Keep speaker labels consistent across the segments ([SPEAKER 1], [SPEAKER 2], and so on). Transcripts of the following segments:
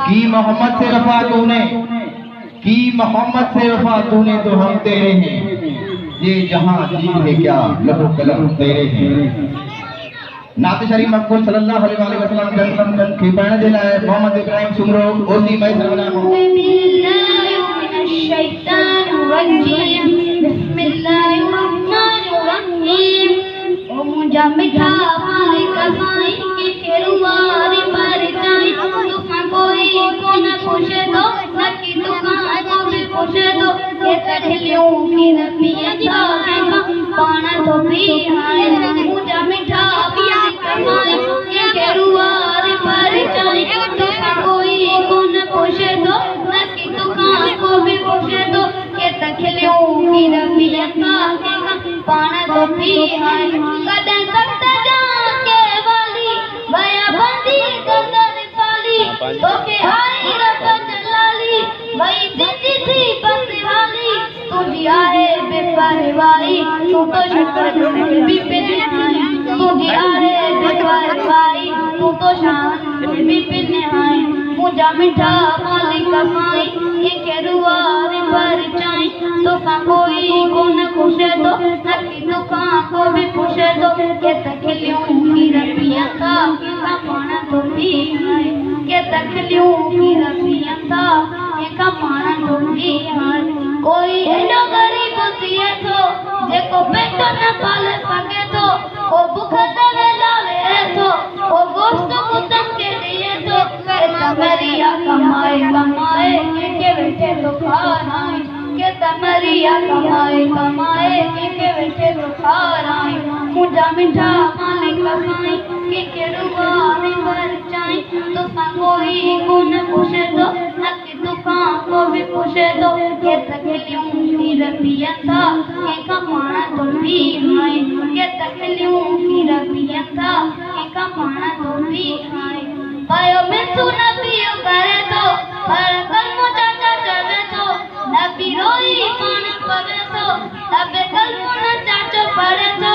[SPEAKER 1] की मोहम्मद से वफा तूने, की मोहम्मद से वफा तूने तो हम तेरे हैं, ये जहां जी है क्या लहू कलम तेरे हैं। नात शरीफ मकबूल सल्लल्लाहु अलैहि वसल्लम की पढ़ने देना है मोहम्मद इब्राहिम सुमरो ओसी मैं सरवना
[SPEAKER 2] ओ मुझा मिठा मालिक माई के केरुवारी पर जाई तुम कोई को न पूछे तो न की दुकान को भी पूछे तो ये कठलियों की रबिया का पाना तो भी आए मुझा मिठा मालिक माई के केरुवारी पर जाई तुम कोई को न पूछे तो न की दुकान को भी पूछे तो ये कठलियों की रबिया का पाना तो भी आए कदे सकते जाके वाली भया बंदी गंदर पाली तो के आई रब जलाली वही जिंदी थी बंदी वाली तुझी आए बेपरवाही तू तो शान बिपिन है तुझी आए बेपरवाही तू तो शान बिपिन है मुझा मिठा मालिक माई ये केरुवारी पर जाई तो कोई को न खुशे तो न की दुकान को भी पूछे तो के तकलियों की रबिया था का पाना तो भी है के तकलियों की रबिया था का पाना तो भी है कोई एडो गरीब थिए तो जेको पेट न पाले सके तो ओ भूख देवे लावे तो ओ गोश्त कुतम के दिए तो तमरिया कमाए कमाए के बैठे तो खाना के तमरिया कमाए कमाए के बैठे तो खाना मुझा मिठा मालिक कमाई के रुवारी पर जाई तो कोई को न पूछे तो न की दुकान को भी पूछे तो के तकलियों की रबिया था के कमाना तो भी है के तकलियों की रबिया था के कमाना तो भी है पायो में तू नबियो करे तो पर कलमो चाचा चले तो नबी रोई मान पवे तो तबे कलमो न चाचो पड़े तो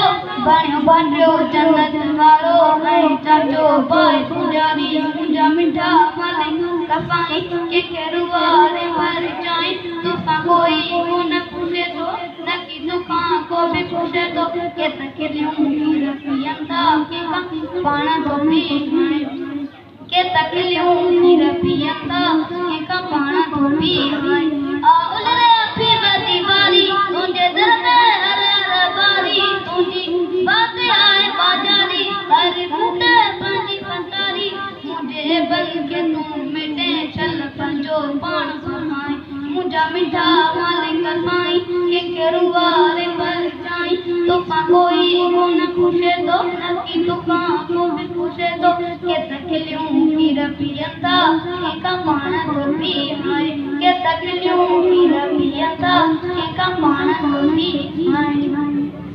[SPEAKER 2] बन्यो जन्नत वालो है चाचो भाई पुजारी मुझा मिठा मालिक कसाई के केरुवारे पर जाई तू कोई को न पूछे तो न की दुकान को भी पूछे तो के तकलियों की रबिया था के पाना तो भी है के तकलियों की रबिया था के पाना तो भी है उलरे अफी बदीवारी तुझे दिल में हर बारी तुझी बातें आए बाजारी हर फूटे पानी पसारी मुझे बन के तुम मिटे चल पंजो पान समाए मुझा मिठा मालिक कसाई के केरुवारे पर जाई तो कोई को न पूछे तो न की दुकान को भी पूछे तो के तकलियों की रबिया था के कमाना तो भी है के तकलियों की रबिया था के कमाना तो भी है।